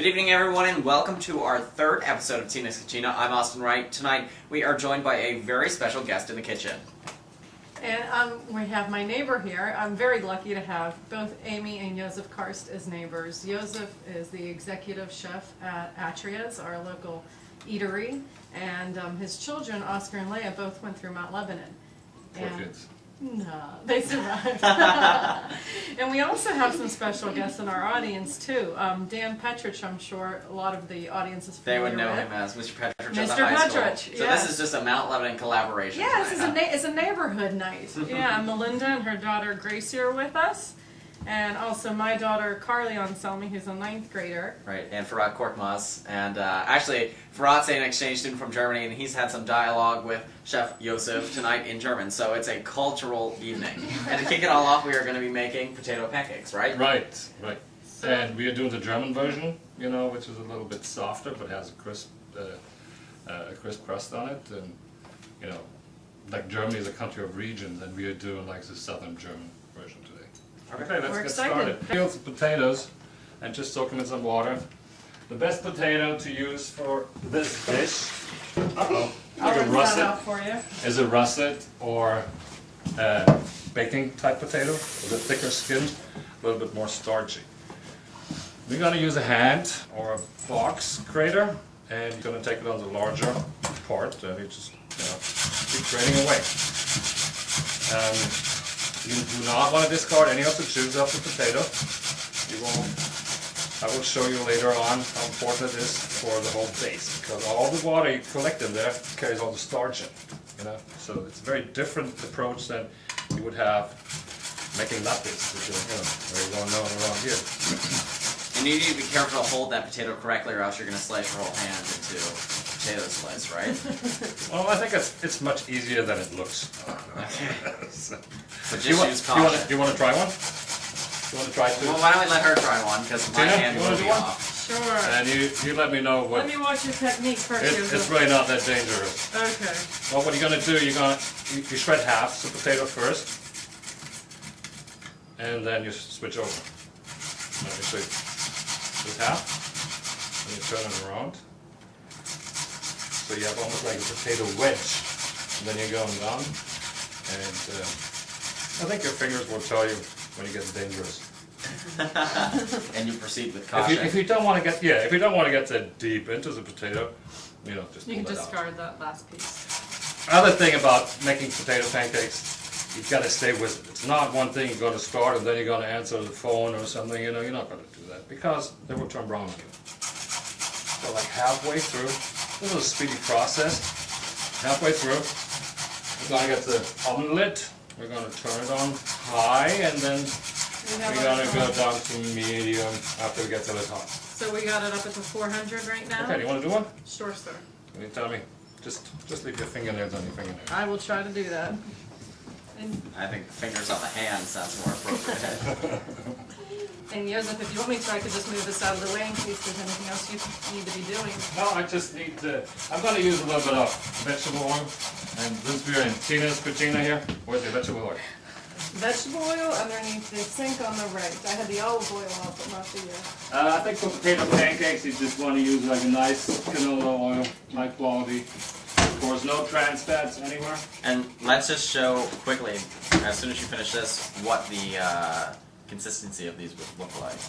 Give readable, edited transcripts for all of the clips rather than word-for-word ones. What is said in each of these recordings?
evening, everyone, and welcome to our third episode of Cucina. I'm Austin Wright. Tonight, we are joined by a very special guest in the kitchen. And we have my neighbor here. I'm very lucky to have both Amy and Josef Karst as neighbors. Josef is the executive chef at Atria's, our local eatery, and his children, Oscar and Leia, both went through Mount Lebanon. Poor kids. No, they survived. And we also have some special guests in our audience too. Dan Petrich, I'm sure a lot of the audience is familiar with. They would know him as Mr. Petrich Mr. at the high school. Petrich, So yes. this is just a Mount Lebanon collaboration. Yeah, this is tonight, it's a neighborhood night. Yeah, Melinda and her daughter Gracie are with us. And also my daughter Carly Anselmi, who's a 9th grader. Right, and Farad Korkmaz. And actually, Farad's an exchange student from Germany, and he's had some dialogue with Chef Josef tonight in German, so it's a cultural evening. And to kick it all off, we are going to be making potato pancakes, right? Right. And we are doing the German version, you know, which is a little bit softer, but has a crisp crust on it. And, you know, like Germany is a country of regions, and we are doing like the southern German version today. Okay, let's get started. Peel some potatoes and just soak them in some water. The best potato to use for this dish I'll rinse that out for you. is a russet or baking type potato with a thicker skin, a little bit more starchy. We're going to use a hand or a box grater, and you're going to take it on the larger part, and you just keep grating away. You do not want to discard any of the juice of the potato. I will show you later on how important it is for the whole base, because all the water you collect in there carries all the starch in, you know. So it's a very different approach than you would have making latkes, which is, very well known around here. And you need to be careful to hold that potato correctly, or else you're going to slice your whole hand into potato slice, right? Well, I think it's much easier than it looks. So just use caution. Do you want to try one? You want to try two? Well, why don't we let her try one, because my hand will be off. Sure. And you let me know what... Let me watch your technique first. It's really not that dangerous. Okay. Well, what you're going to do, you shred half the potato first, and then you switch over. Let me see. This half, and you turn it around. So you have almost like a potato wedge. And then you're going down, and I think your fingers will tell you when it gets dangerous. And you proceed with caution. If you don't want to get that deep into the potato, just You can pull that discard that last piece. Other thing about making potato pancakes, you've got to stay with it. It's not one thing you're going to start and then you're going to answer the phone or something. You're not going to do that, because they will turn brown on you. So like halfway through, this is a speedy process. Halfway through, we're going to get the oven lit. We're going to turn it on high, and then we're going to go down to medium after it gets a little hot. So we got it up at the 400 right now? Okay, do you want to do one? Sure, sir. Can you tell me? Just leave your fingernails on your fingernails. I will try to do that. And, I think the fingers on the hand sounds more appropriate. and Josef, if you want me to, I could just move this out of the way in case there's anything else you need to be doing. No, I just need to... I'm going to use a little bit of vegetable oil. And since we're in Tina's Cucina here, where's the vegetable oil? Vegetable oil underneath the sink on the right. I had the olive oil on, but not the... I think for potato pancakes, you just want to use like a nice canola oil, high quality. Of course, no trans fats anywhere. And let's just show quickly, as soon as you finish this, what the consistency of these would look like.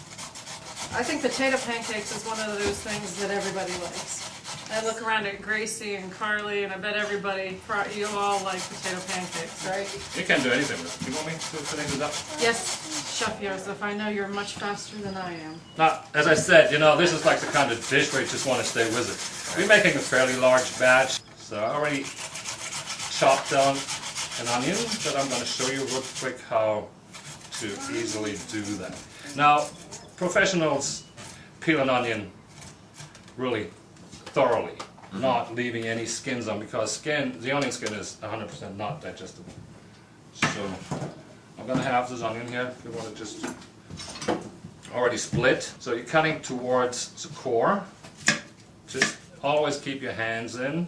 I think potato pancakes is one of those things that everybody likes. I look around at Gracie and Carly, and I bet you all like potato pancakes, right? You can do anything with it. You want me to finish it up? Yes, Chef Josef, I know you're much faster than I am. Now, as I said, this is like the kind of dish where you just want to stay with it. We're making a fairly large batch, so I already chopped down an onion, but I'm going to show you real quick how to easily do that. Now, professionals peel an onion really thoroughly, not leaving any skins on, because the onion skin is 100% not digestible. So I'm going to have this onion here, if you want to just already split. So you're cutting towards the core. Just always keep your hands in,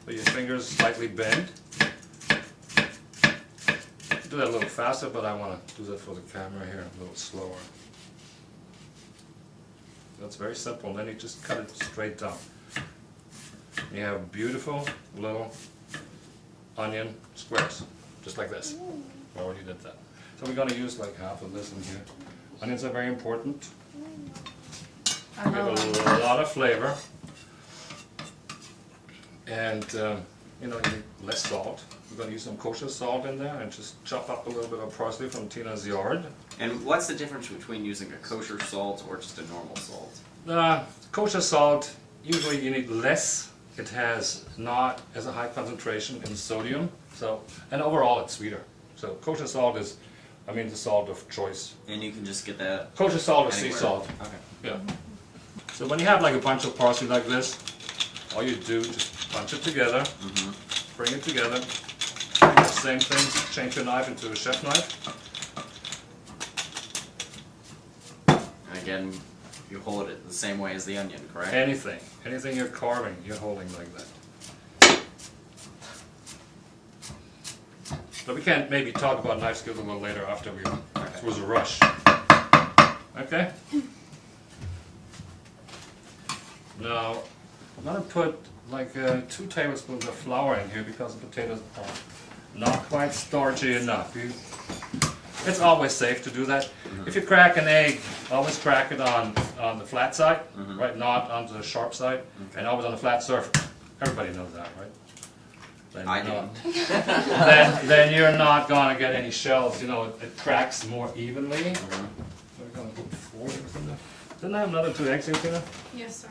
with your fingers slightly bent. Do that a little faster, but I want to do that for the camera here a little slower. That's very simple. And then you just cut it straight down. You have beautiful little onion squares, just like this. I already did that. So we're going to use like half of this in here. Onions are very important. I Give love a lot of flavor. And you know, you need less salt. We're going to use some kosher salt in there and just chop up a little bit of parsley from Tina's yard. And what's the difference between using a kosher salt or just a normal salt? Kosher salt, usually you need less. It has not as a high concentration in sodium, so, and overall it's sweeter. So kosher salt is, I mean, the salt of choice. And you can just get that Kosher salt or sea anywhere. salt. Okay. Yeah. So when you have like a bunch of parsley like this, all you do is just bunch it together, bring it together, same thing, change your knife into a chef knife. And again, you hold it the same way as the onion, correct? Anything you're carving, you're holding like that. But we can maybe talk about knife skills a little later after we, it was a rush. Okay? Now, I'm going to put like 2 tablespoons of flour in here because the potatoes are not quite starchy enough. It's always safe to do that. If you crack an egg, always crack it on the flat side, right? Not on the sharp side, and always on the flat surface. Everybody knows that, right? Then I you're not- didn't. then you're not going to get any shells. You know, it cracks more evenly. So we're going to put 4 eggs in there. Didn't I have another 2 eggs here, Tina? Yes, sir.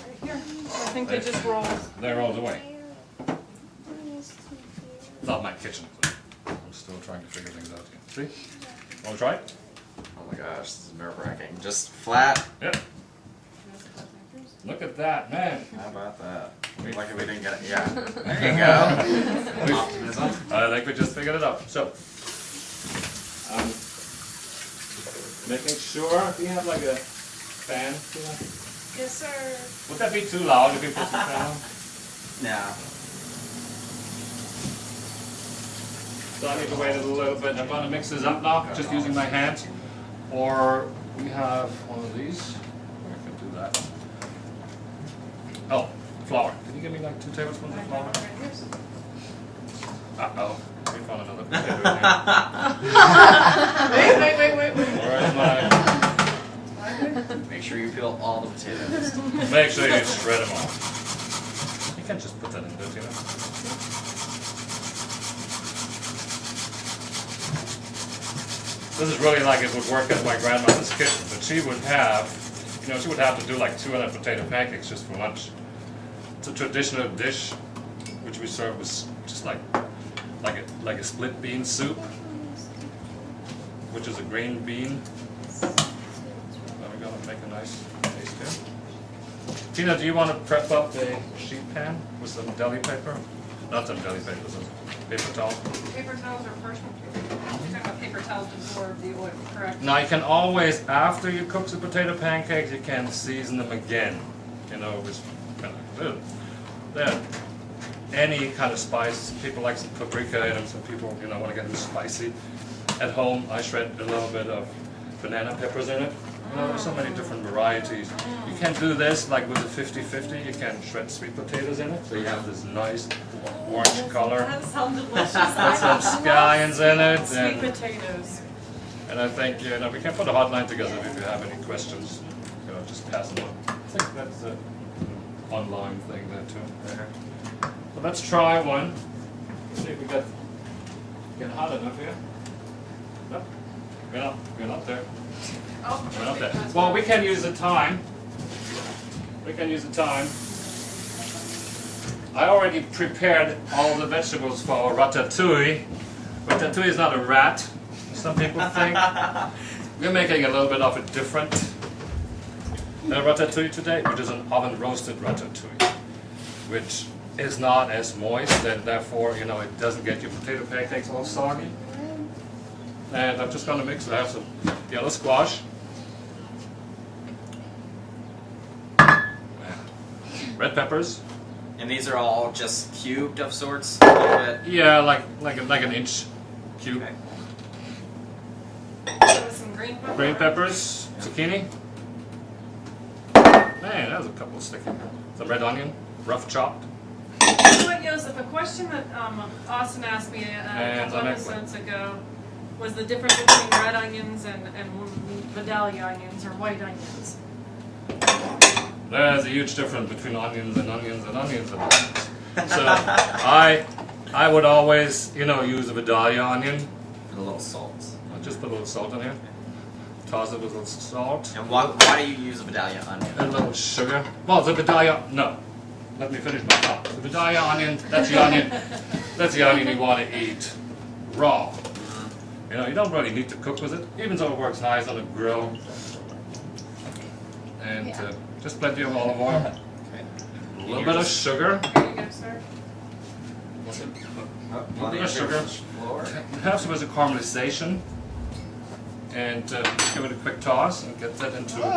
Right here. I think they just rolled. They rolled away. Not my kitchen. I'm still trying to figure things out here. See? Want to try it? Oh my gosh, this is nerve-wracking. Just flat. Yep. Look at that, man. How about that? Lucky we didn't get it. Yeah. There you go. Optimism. I think we just figured it out. So, making sure, do you have like a fan? Yes, sir. Would that be too loud if you put the fan on? No. So I need to wait a little bit. I'm going to mix this up now, just using my hands. Or we have one of these. I can do that. Oh, flour. Can you give me like 2 tablespoons of flour? Uh-oh. We found another potato in here. Wait. Where's my... Make sure you peel all the potatoes. Make sure you shred them all. You can't just put that in there, you know. This is really like it would work at my grandmother's kitchen, but she would have, you know, she would have to do like 200 potato pancakes just for lunch. It's a traditional dish, which we serve with just like a split bean soup, which is a green bean. Now we're gonna make a nice paste here. Tina, do you want to prep up a sheet pan with some deli paper? Not some deli paper, some paper towel. Paper towels or parchment paper? You're talking about paper towels to absorb the oil, correct? Now you can always, after you cook the potato pancakes, you can season them again. You know, with kind of any kind of spice. People like some paprika in them. Some people, you know, want to get them spicy. At home, I shred a little bit of banana peppers in it. You know, there's so many different varieties. You can do this like with a 50-50. You can shred sweet potatoes in it, so you have this nice orange color. That sounds delicious. Put some scallions in it. Sweet potatoes. And I think, you know, we can put a hotline together if you have any questions. You know, just pass them on. I think that's an online thing there too. So let's try one. See if we get hot enough here. Nope. We're not there. Oh, We're not there. Well, we can use the time. We can use the time. I already prepared all the vegetables for ratatouille. Ratatouille is not a rat, some people think. We're making a little bit of a different ratatouille today, which is an oven roasted ratatouille, which is not as moist, and therefore, you know, it doesn't get your potato pancakes all soggy. And I'm just going to mix it. I have some yellow squash, red peppers. And these are all just cubed of sorts? Yeah, like an inch cube. Okay. With some green pepper. Green peppers, zucchini, there's a couple sticky. The red onion, rough chopped. What, Joseph, a question that Austin asked me a And couple episodes ago was the difference between red onions and Vidalia onions or white onions. There's a huge difference between onions and onions and onions and onions. So I would always, use a Vidalia onion. And a little salt. I'll just put a little salt in here. Toss it with a little salt. And why do you use a Vidalia onion? And a little sugar. Well, the Vidalia, no. Let me finish my thought. The Vidalia onion, that's the onion. That's the onion you want to eat raw. You don't really need to cook with it, even though it works nice on a grill. And just plenty of olive oil. Okay. A little bit of sugar. Here you go, sir. What's it? A A little bit of sugar. Perhaps it was a caramelization. And give it a quick toss and get that into a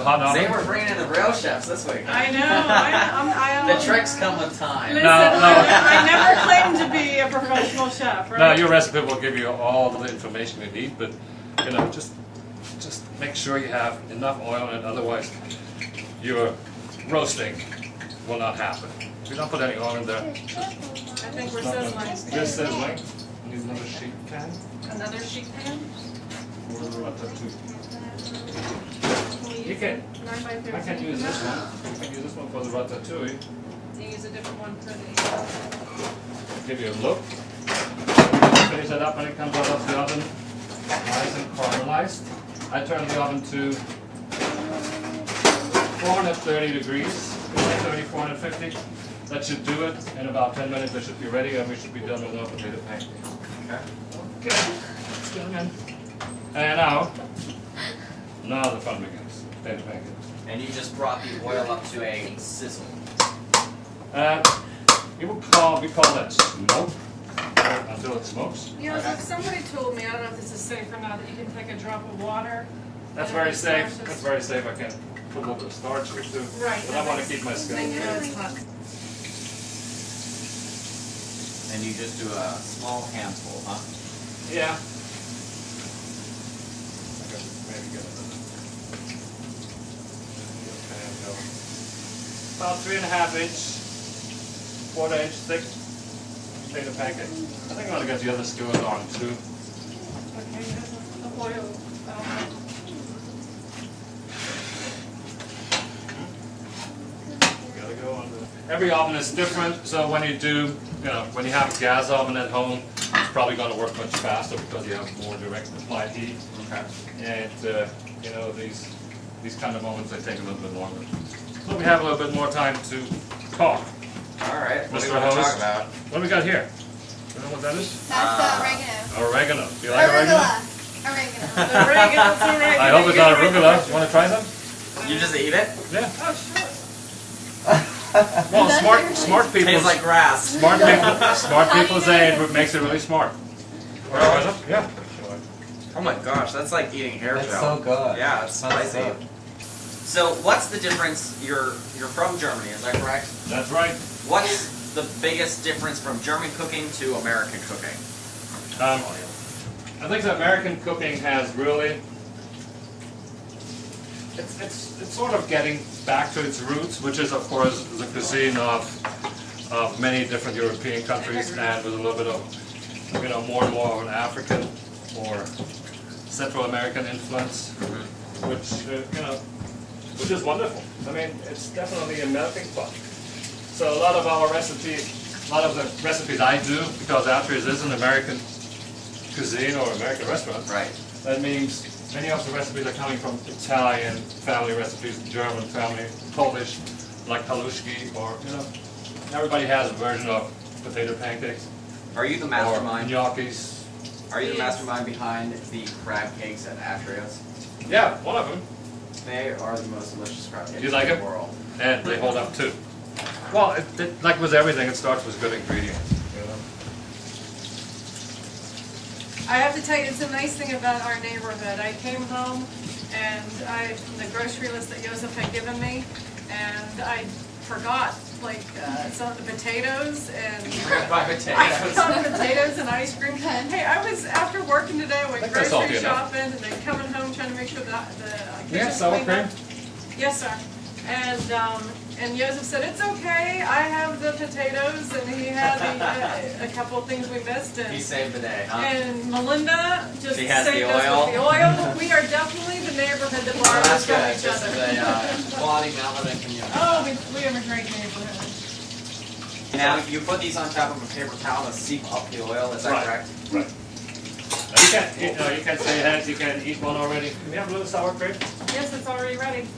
hot oven. They were bringing in the real chefs this week. I know. The tricks come with time. Listen, No. I never claimed to be a professional chef, right? Now your recipe will give you all the information you need, but just make sure you have enough oil in it, otherwise your roasting will not happen. If you don't put any oil in there, I think we're sizzling. this sizzling. Need another sheet pan. Another sheet pan? Or the ratatouille. Can we You use can. it 9 by 13? I can use this one. You can use this one for the ratatouille. You use a different one for the... Give you a look. Finish that up when it comes out of the oven. Nice and caramelized. I turn the oven to 430 degrees. 430, 450. That should do it. In about 10 minutes it should be ready and we should be done with our potato pancakes. Okay. Okay. Let's get them in. And now the fun begins. Potato pancakes. And you just brought the oil up to a sizzle. We call that smoke until it smokes. If somebody told me, I don't know if this is safe or not, that you can take a drop of water. That's and very it safe. starches- That's very safe. I can put a little bit of starch here too. Right. But I want to keep my skin. Thank you, it's hot. And you just do a small handful, huh? Yeah. I could maybe get another. About 3.5 inch, 1/4 inch thick potato pancake. I think I'm gonna get the other skewers on too. Okay, the oil. Gotta go on. Every oven is different, so when you do, when you have a gas oven at home, it's probably going to work much faster because you have more direct applied heat. Okay. And these kind of moments they take a little bit longer. So we have a little bit more time to talk. All right. What do you Mr. want to talk Host. about? What do we got here? You know what that is? That's oregano. Oregano. Do you like oregano? Oregano. Oregano. I hope it's not arugula. You want to try some? You just eat it? Yeah. Oh, sure. Well, smart people. Tastes like grass. Smart people say it makes it really smart. Yeah. Oh my gosh, that's like eating hair That's gel. so good. Yeah, it's That's spicy. so- So what's the difference? You're from Germany, is that correct? That's right. What's the biggest difference from German cooking to American cooking? I think that American cooking has really, it's sort of getting back to its roots, which is of course the cuisine of many different European countries, and with a little bit of, more and more of an African or Central American influence, which is wonderful. I mean, it's definitely a melting pot. So a lot of the recipes I do, because Altria's is an American cuisine or American restaurant, Right. that means many of the recipes are coming from Italian family recipes, German family, Polish, like halushki, or, everybody has a version of potato pancakes. Are you the Or mastermind? gnocchis. Are you the mastermind behind the crab cakes at Atria's? Yeah, one of them. They are the most delicious crab cakes You like in them? the world. And they hold up too. Well, like with everything, it starts with good ingredients. I have to tell you, it's a nice thing about our neighborhood. I came home and the grocery list that Joseph had given me, and I forgot some of the potatoes and By I potatoes. forgot potatoes and ice cream. Hey, I was after working today, I went Like that's salty grocery enough. shopping and then coming home trying to make sure the Yeah, kitchen's sour cleaned cream. up. Yes, sir. And Joseph said, it's okay, I have the potatoes, and he had a couple of things we missed. He And, saved the day, huh? and Melinda just She has saved the us oil. with the oil. We are definitely the neighborhood that Oh, borrows that's from good. each This other. is a quality mountain community. Oh, we have a great neighborhood. Now, you put these on top of a paper towel to seep up the oil, is that Right. correct? Right. You can't eat, you can't say that, you can eat one already. Can we have a little sour cream? Yes, it's already ready.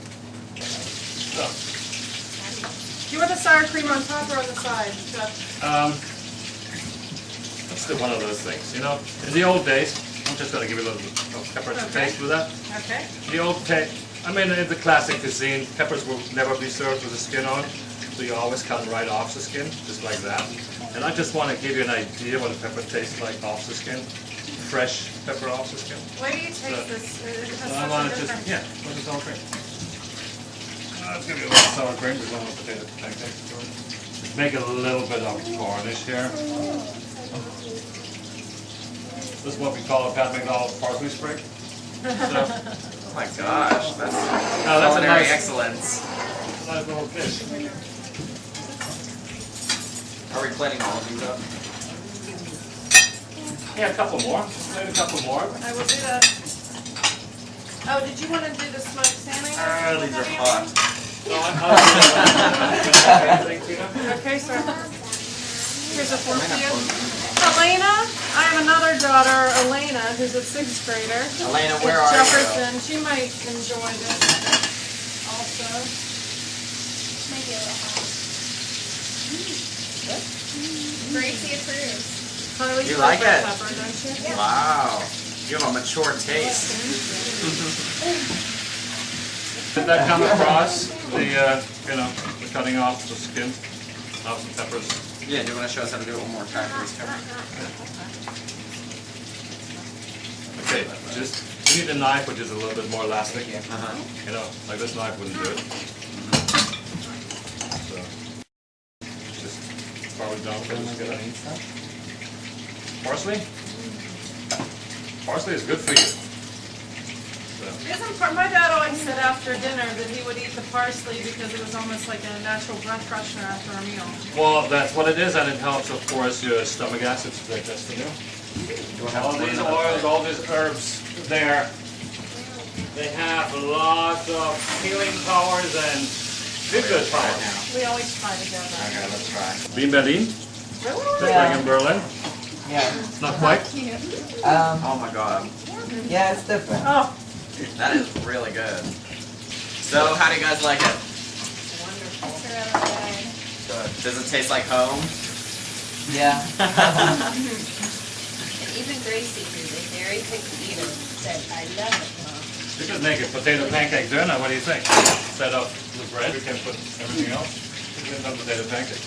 So, Do you want the sour cream on top or on the side, Jeff? let's do one of those things, you know. In the old days, I'm just going to give you a little pepper to Okay. taste with that. Okay. The old I mean, in the classic cuisine, peppers will never be served with the skin on, so you always cut right off the skin, just like that. And I just want to give you an idea what a pepper tastes like off the skin. Fresh pepper off the skin. Why do you taste So- this? It has So I such want a to just, difference. yeah, with the sour cream. Let's give you a little sour cream, because I want potato pancakes. Just make a little bit of garnish here. This is what we call a Pat McDonald parsley sprig. So, Oh my gosh, that's now that's a culinary nice, excellence. nice little fish. Are we plating all of these up? Yeah, a couple more. Maybe a couple more. I will do that. Oh, did you want to do the smoked salmon? These are hot. No, I'll do that. Okay, so here's a fork for you. Elena, I have another daughter, Elena, who's a 6th grader. Elena, at where are Jefferson. She might enjoy this also. Might be a little hot. Gracie approves. Carly, You like red it? pepper, don't you? you? Wow, you have a mature taste. Did that come across the, you know, the cutting off the skin of the peppers? Yeah, do you want to show us how to do it one more time, please? Okay, just, you need a knife which is a little bit more elastic. Uh-huh. You know, like this knife wouldn't do it. So, just throw it down, just get it. Parsley? Parsley is good for you. My dad always said after dinner that he would eat the parsley because it was almost like a natural breath freshener after a meal. Well, that's what it is, and it helps, of course, your stomach acids to digest the meal. All these oils, all these herbs there, they have lots of healing powers and good powers. We always try to get that. Okay, let's try. Bean Berlin, just like in Berlin. Yeah. Not quite. Oh my god, Yeah, it's different. Oh, that is really good. So, how do you guys like it? wonderful. It's really good. Good. Does it taste like home? Yeah. And even Gracie, who's a very picky eater, said, I love it, Mom. You could make a potato pancake dinner, what do you think? Set up the bread, we can put everything else. We can have potato pancake.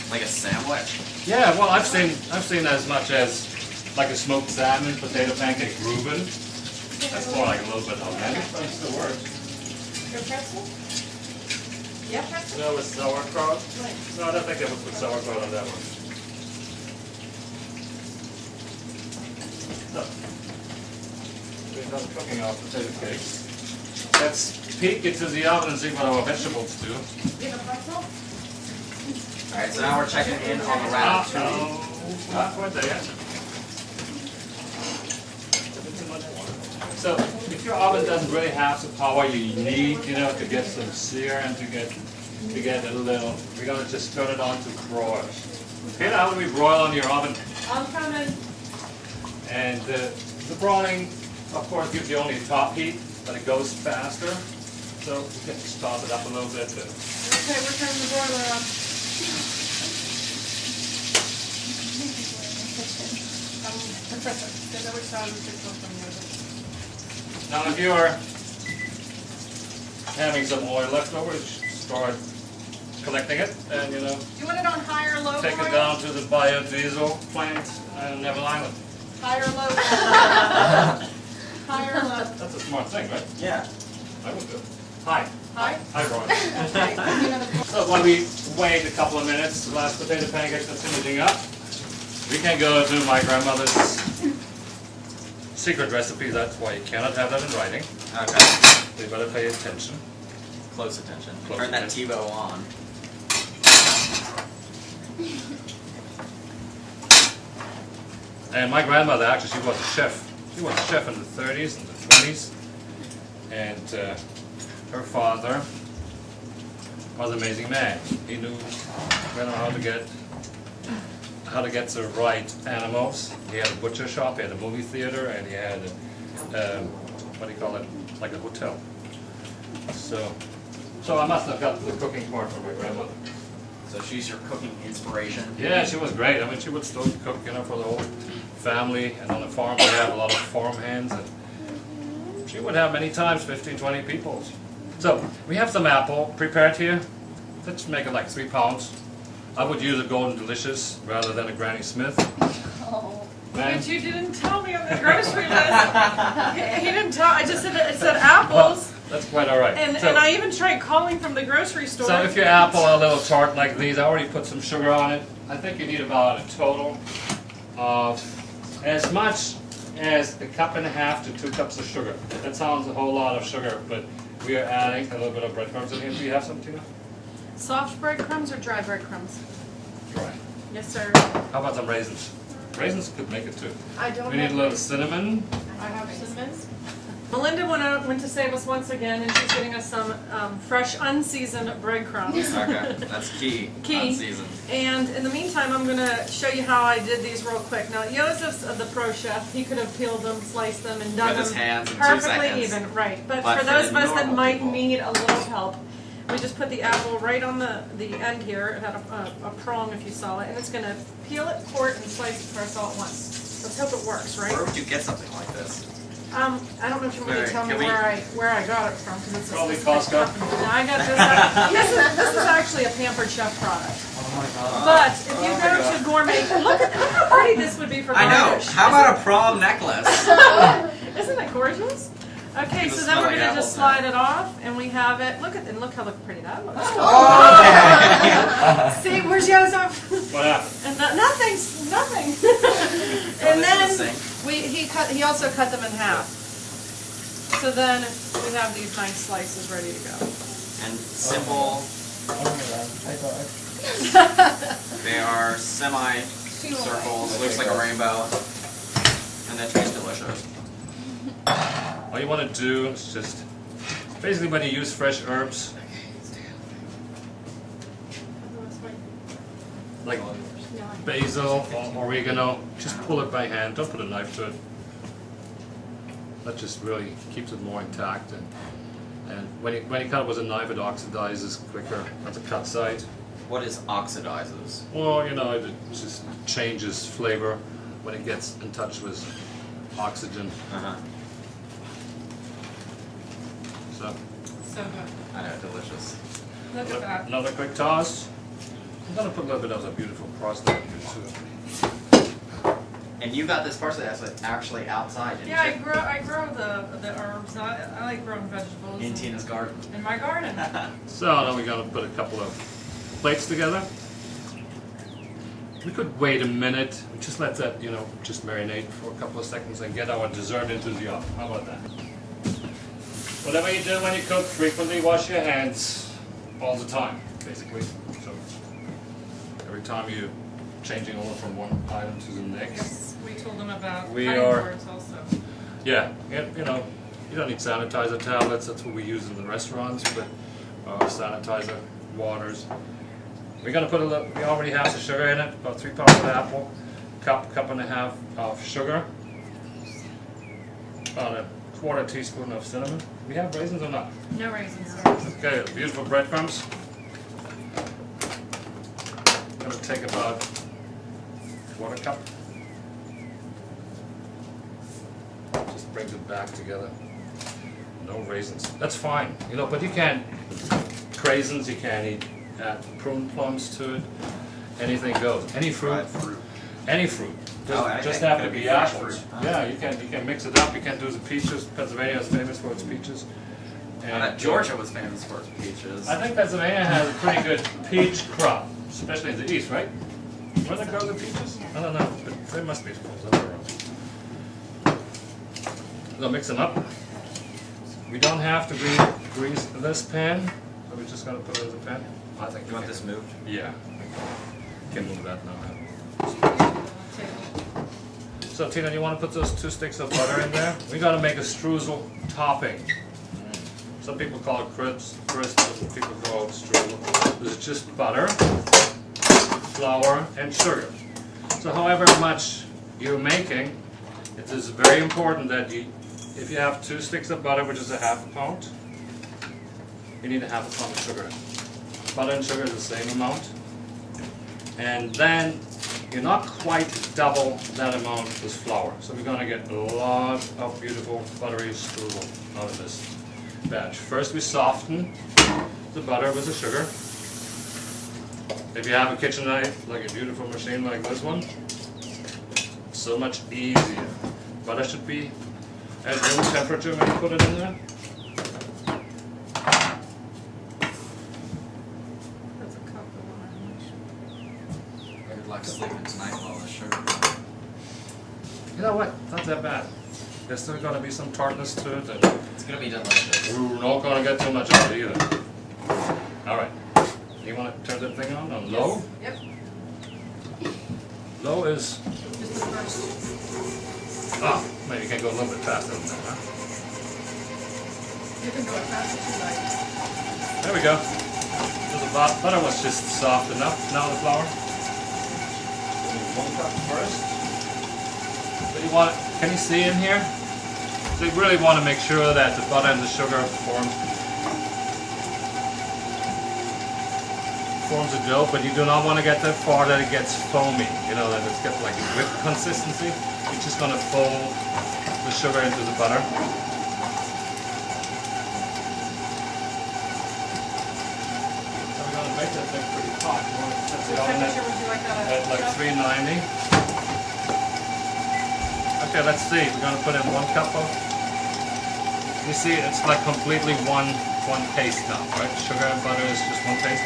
Like a sandwich? Yeah, well, I've seen as much as like a smoked salmon, potato pancake Reuben. That's more like a little bit authentic, but it still works. Your pretzel? Yeah, pretzel? No, with sauerkraut? No, I don't think they would put sauerkraut on that one. So, we're done cooking our potato cakes. Let's peek into the oven and see what our vegetables do. You have a pretzel? Alright, so now we're checking in on the ratatouille. Not quite there yet. So, if your oven doesn't really have the power you need, you know, to get some sear and to get a little, we're gonna just turn it on to broil. Okay, now when we broil on your oven, I'm coming. and the broiling, of course, gives you only top heat, but it goes faster. So you can just toss it up a little bit. Okay, we're turning the broiler on. Because I wish I would take something with it. Now, if you're having some oil left over, start collecting it, and you know, Do you want it on high or low take broil? it down to the biodiesel plant in Neville Island. High or low? High or low? That's a smart thing, right? Yeah. I would do it. Hi. High? Hi, Ron. Okay, you know the- So while we wait a couple of minutes, the last potato pancake that's finishing up, we can go to my grandmother's secret recipe. That's why you cannot have that in writing. Okay. So you better pay attention. Close attention. Close Turn that attention. TiVo on. And my grandmother, actually, she was a chef. She was a chef in the 30s and the 20s. And her father was an amazing man. He knew how to get the right animals. He had a butcher shop, he had a movie theater, and he had a, what do you call it, like a hotel. So I must have got the cooking part from my grandmother. So she's your cooking inspiration. Yeah, she was great. I mean, she would still cook, for the whole family. And on the farm, we have a lot of farm hands. And she would have many times 15, 20 people. So we have some apple prepared here. Let's make it like 3 pounds. I would use a Golden Delicious rather than a Granny Smith. Oh. Man. But you didn't tell me on the grocery list. He didn't tell. I just said it said apples. That's quite all right. And So- I even tried calling from the grocery store. So if your apple are a little tart like these, I already put some sugar on it. I think you need about a total of as much as 1.5 cups to 2 cups of sugar. That sounds a whole lot of sugar, but we are adding a little bit of breadcrumbs in here. Do you have some, Tina? Soft breadcrumbs or dry breadcrumbs? Dry. Yes, sir. How about some raisins? Raisins could make it too. I don't We need a have little cinnamon. I have cinnamon. Melinda went to save us once again, and she's getting us some fresh, unseasoned breadcrumbs. Okay, that's key. Key. Unseasoned. And in the meantime, I'm going to show you how I did these real quick. Now, Joseph's the pro chef. He could have peeled them, sliced them, and done With his them hands in 2 perfectly seconds. even. Right. But But for for those the of us that normal might people. need a little help, we just put the apple right on the end here. It had a prong if you saw it. And it's going to peel it, core it, and slice it for us all at once. Let's hope it works, right? Where would you get something like this? I don't know if you want me to Wait, tell me can we- where I got it from, because it's a Probably specific Costco. company. No, I got this. This is actually a Pampered Chef product. Oh my god. But if you go to gourmet, look how pretty this would be for I know. garnish. How about a prom necklace? Isn't it gorgeous? Okay, Does it so smell then we're like gonna just apples now? slide it off, and we have it. Look how pretty that looks. Oh! See, where's Joseph? What happened? And nothing. And this in the then sink. he also cut them in half. So then we have these nice slices ready to go. And simple. They are semi-circles. Looks like a rainbow. And they taste delicious. All you want to do is just, basically when you use fresh herbs, like basil or oregano, just pull it by hand, don't put a knife to it. That just really keeps it more intact, and when you cut it with a knife, it oxidizes quicker at the cut side. What is oxidizes? Well, it just changes flavor when it gets in touch with oxygen. Uh-huh. So So good. I know, delicious. Look at that. another quick toss. I'm gonna put a little bit of a beautiful crust on here too. And you got this parsley that's actually outside, didn't Yeah, you? I grow the herbs. I like growing vegetables In Tina's garden. in my garden. So now we're gonna put a couple of plates together. We could wait a minute, just let that, just marinate for a couple of seconds and get our dessert into the oven. How about that? Whatever you do when you cook, frequently wash your hands all the time, basically. So every time you're changing over from one item to the next. Yes, we told them about We cutting are- boards also. Yeah, you don't need sanitizer tablets, that's what we use in the restaurants, but sanitizer waters. We're gonna put we already have the sugar in it, about 3 pounds of apple, cup and a half of sugar, about a 1/4 teaspoon of cinnamon. We have raisins or not? No raisins. Okay, beautiful breadcrumbs. Gonna take about 1/4 cup. Just brings it back together. No raisins. That's fine, but you can't raisins. You can't add prune plums to it. Anything goes. Any fruit. Dried fruit. Any fruit. Oh, Doesn't I just think have it to could be be fresh apples. fruit. Yeah, you can mix it up. You can do the peaches. Pennsylvania is famous for its peaches. I bet Georgia was famous for its peaches. I think Pennsylvania has a pretty good peach crop, especially in the east, right? Where they grow the peaches? I don't know, but they must be somewhere else. We'll mix them up. We don't have to grease this pan, so we're just gonna put it in the pan. I think You want this moved? Yeah. You can move that now. So Tina, you want to put those 2 sticks of butter in there? We got to make a streusel topping. Some people call it crisp, some people call it streusel. This is just butter, flour, and sugar. So however much you're making, it is very important that if you have 2 sticks of butter, which is a half a pound, you need a half a pound of sugar. Butter and sugar is the same amount. And then you're not quite double that amount with flour. So we're going to get a lot of beautiful buttery strudel out of this batch. First we soften the butter with the sugar. If you have a kitchen knife, like a beautiful machine like this one, it's so much easier. Butter should be at room temperature when you put it in there. That's a cup of wine. Good luck sleeping tonight with all this sugar. You know what? Not that bad. There's still going to be some tartness to it, and It's gonna be delicious. we're not going to get too much of it either. All right. You want to turn that thing on low? Yep, Low is, just the first. maybe you can go a little bit faster than that, huh? You can go as fast as you like. There we go. So the butter was just soft enough. Now the flour. 1 cup first. So you want, can you see in here? So you really want to make sure that the butter and the sugar forms a dough, but you do not want to get that far that it gets foamy. You know, that it's got like a whipped consistency. You're just going to fold the sugar into the butter. So we're going to make that thing pretty hot. We're going to set the What oven temperature would you like that at like 390. Okay, let's see. We're going to put in 1 cup of. You see, it's like completely one paste now, right? Sugar and butter is just one paste.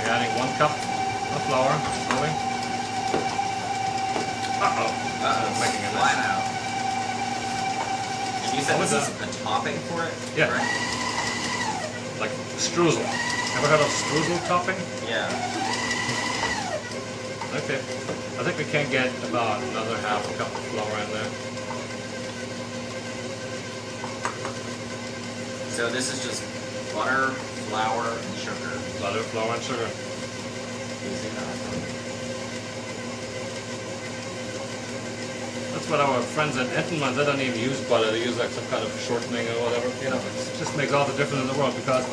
You're adding 1 cup of flour, slowly. Uh-oh. Making a Flying mess. out. And you said What this was is a topping for it? Yeah. Right? Like streusel. Ever heard of streusel topping? Yeah. Okay. I think we can get about another half a cup of flour in there. So this is just butter, flour, and sugar. Butter, flour, and sugar. Easy enough. That's what our friends at Entenmann, they don't even use butter. They use like some kind of shortening or whatever. You know, it just makes all the difference in the world because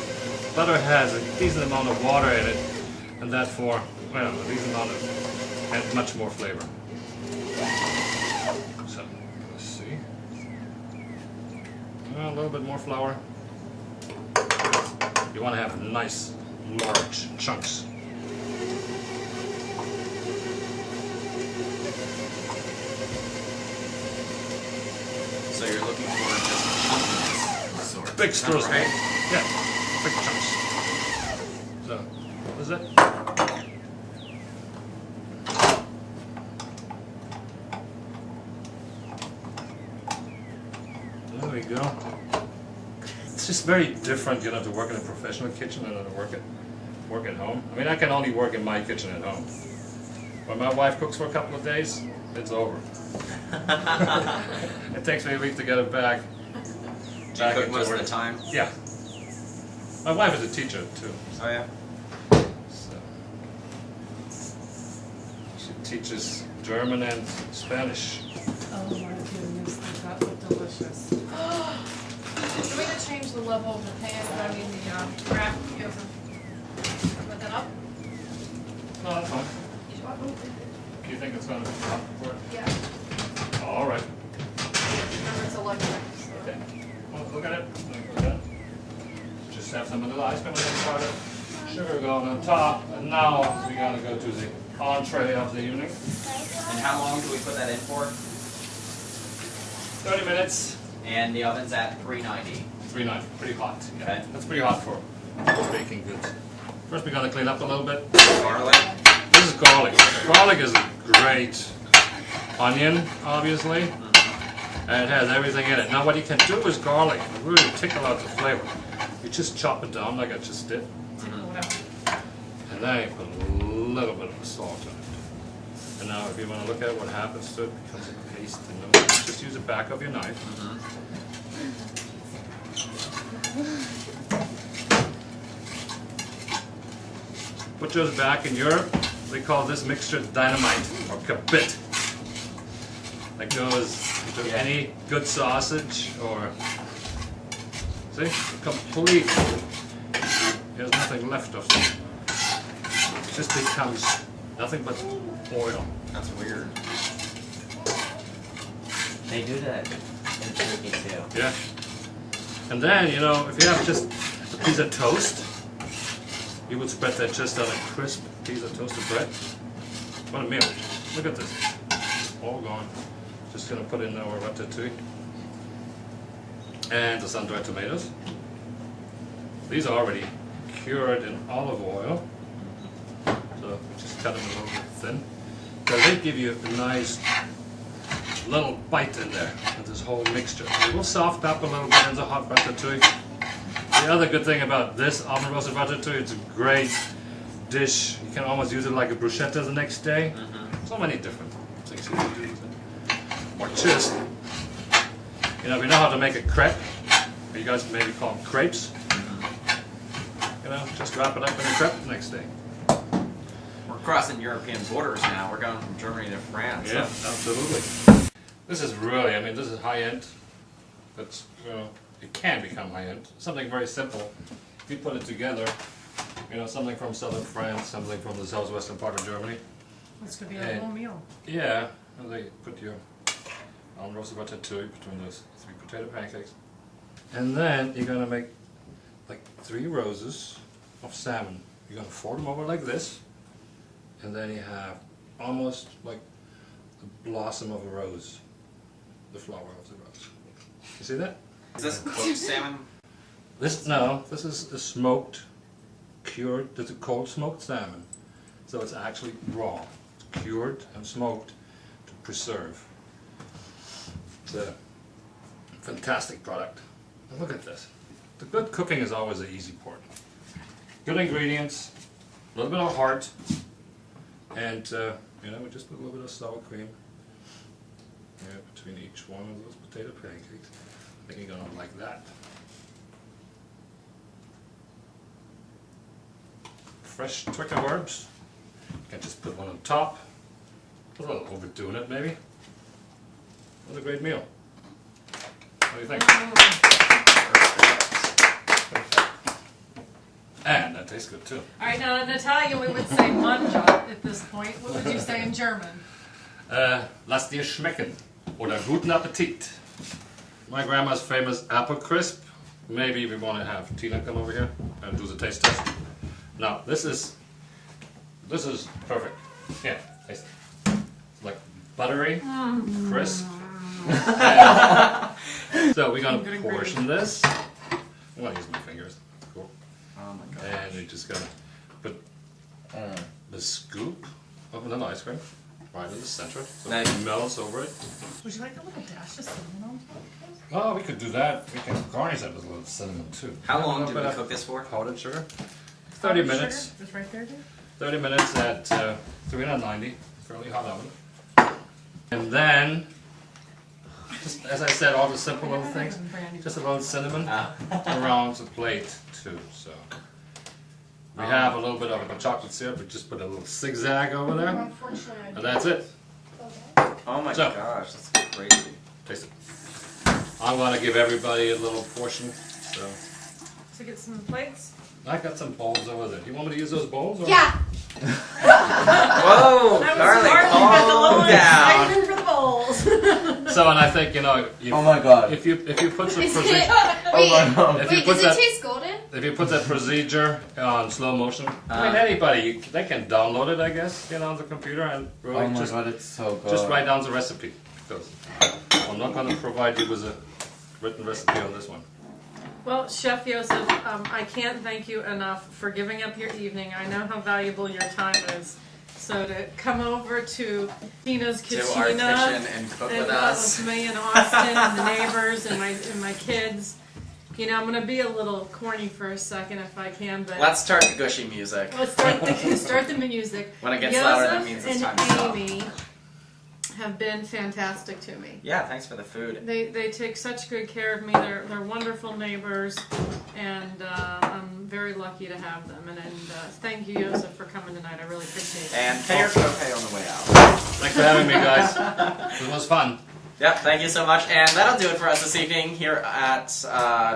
butter has a decent amount of water in it, and therefore, well, a decent amount of, and much more flavor. So, let's see. A little bit more flour. You want to have nice, large chunks. So you're looking for just chunkiness of sort. Big Is that streusel. right? Yeah, big chunks. So, what is it? There we go. It's just very different, you know, to work in a professional kitchen and to work at home. I mean, I can only work in my kitchen at home. When my wife cooks for a couple of days, it's over. It takes me a week to get it back. Do you cook into most of work. the time? Yeah. My wife is a teacher too. Oh yeah? So she teaches German and Spanish. Oh my goodness, that looked delicious. Do we need to change the level of the pan, I mean the rack, you have to put that up? No, that's fine. Do you think it's going to be hot for it? Yeah, All right. remember it's electric, so. Okay. Well, look at it. Look at it. Just have some of the ice cream and then part of sugar going on top. And now we're going to go to the entree of the evening. And how long do we put that in for? 30 minutes. And the oven's at 390. 390. Pretty hot. Yeah. Okay. That's pretty hot for baking goods. First we're going to clean up a little bit. Garlic. This is garlic. Garlic is a great onion, obviously. And it has everything in it. Now what you can do is garlic. It will really tickle out the flavor. You just chop it down like I just did. And then you put a little bit of salt in it. And now if you want to look at what happens to it, it becomes a paste. And then just use the back of your knife. Put yours back in Europe. We call this mixture dynamite or kabit. That goes into any good sausage or, see, complete. There's nothing left of it. It just becomes nothing but oil. That's weird. They do that in Turkey too. Yeah. And then, you know, if you have just a piece of toast, you would spread that just on a crisp piece of toasted bread. What a meal. Look at this. All gone. Just going to put in our ratatouille. And the sun-dried tomatoes. These are already cured in olive oil. So just cut them a little bit thin. So they give you a nice little bite in there with this whole mixture. It will soften up a little bit in the hot ratatouille. The other good thing about this almond roasted ratatouille, it's a great dish. You can almost use it like a bruschetta the next day. So many different things you can do with it. Or just, you know, we know how to make a crepe. Or you guys maybe call them crepes. You know, just wrap it up in a crepe the next day. We're crossing European borders now. We're going from Germany to France. Yeah, So. absolutely. This is really, I mean, this is high end. That's, you know, it can become high end. Something very simple. If you put it together, you know, something from southern France, something from the southwestern part of Germany. This could be a little meal. Yeah, and they put your almond roasted ratatouille between those 3 potato pancakes. And then you're going to make like 3 roses of salmon. You're going to fold them over like this. And then you have almost like the blossom of a rose. The flower of the rose. You see that? Is this cooked salmon? This is a smoked, cured, this is a cold smoked salmon. So it's actually raw. It's cured and smoked to preserve. It's a fantastic product. And look at this. The good cooking is always the easy part. Good ingredients, a little bit of heart, and you know, we just put a little bit of sour cream between each one of those potato pancakes. I think you're gonna like that. Fresh twig of herbs. You can just put one on top. A little overdoing it, maybe. What a great meal. What do you think? And that tastes good too. All right, now in Italian we would say mangia at this point. What would you say in German? Lass dir schmecken. Oder guten Appetit. My grandma's famous apple crisp. Maybe we want to have Tina come over here and do the taste test. Now, this is perfect. Yeah, taste it. It's like buttery, crisp. So we're going to portion this. I'm going to use my fingers. Cool. Oh my god. And we just got to put the scoop of vanilla ice cream right in the center. So it melts over it. Would you like a little dash of cinnamon on top? Oh, we could do that. We can garnish that with a little cinnamon too. How long did we bit of cook this for? Powdered sugar. 30 minutes. Just right there, dude. 30 minutes at 390, fairly hot oven. And then, just as I said, all the simple little things. Just a little cinnamon around the plate too. So we have a little bit of a chocolate syrup. We just put a little zigzag over there, and that's it. Oh my So. gosh, that's crazy. Taste it. I'm going to give everybody a little portion. So get some plates. I got some bowls over there. Do you want me to use those bowls? Or? Yeah. Whoa, Carly, calm down. For the bowls. So, and I think, you know, Oh my god. if you put some Is it, procedure, Oh my god. if you wait, put does it that, taste golden? if you put that procedure on slow motion, I mean, anybody, they can download it, I guess, you know, on the computer and really Oh my god, it's so good. just write down the recipe. Because I'm not going to provide you with a written recipe on this one. Well, Chef Joseph, I can't thank you enough for giving up your evening. I know how valuable your time is. So to come over to Tina's To Cucina our kitchen and cook and with cook us. with me and Austin and the neighbors and my kids. You know, I'm gonna be a little corny for a second if I can, but Let's start the gushy music. let's start the music. When it gets louder, that Joseph means it's and time to stop. Amy have been fantastic to me. Yeah, thanks for the food. They take such good care of me. They're wonderful neighbors, and I'm very lucky to have them. And thank you, Joseph, for coming tonight. I really appreciate it. And pay your copay on the way out. Thanks for having me, guys. It was fun. Yep, thank you so much. And that'll do it for us this evening here at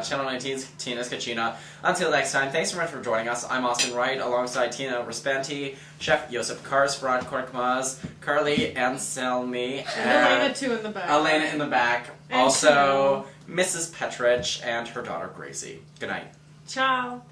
Channel 19's Tina's Cucina. Until next time, thanks so much for joining us. I'm Austin Wright, alongside Tina Respenti, Chef Joseph Kars, Farad Korkmaz, Carly Anselmi, And Elena, too, in the back. Elena in the back. And Also, Mrs. Petrich and her daughter Gracie. Good night. Ciao.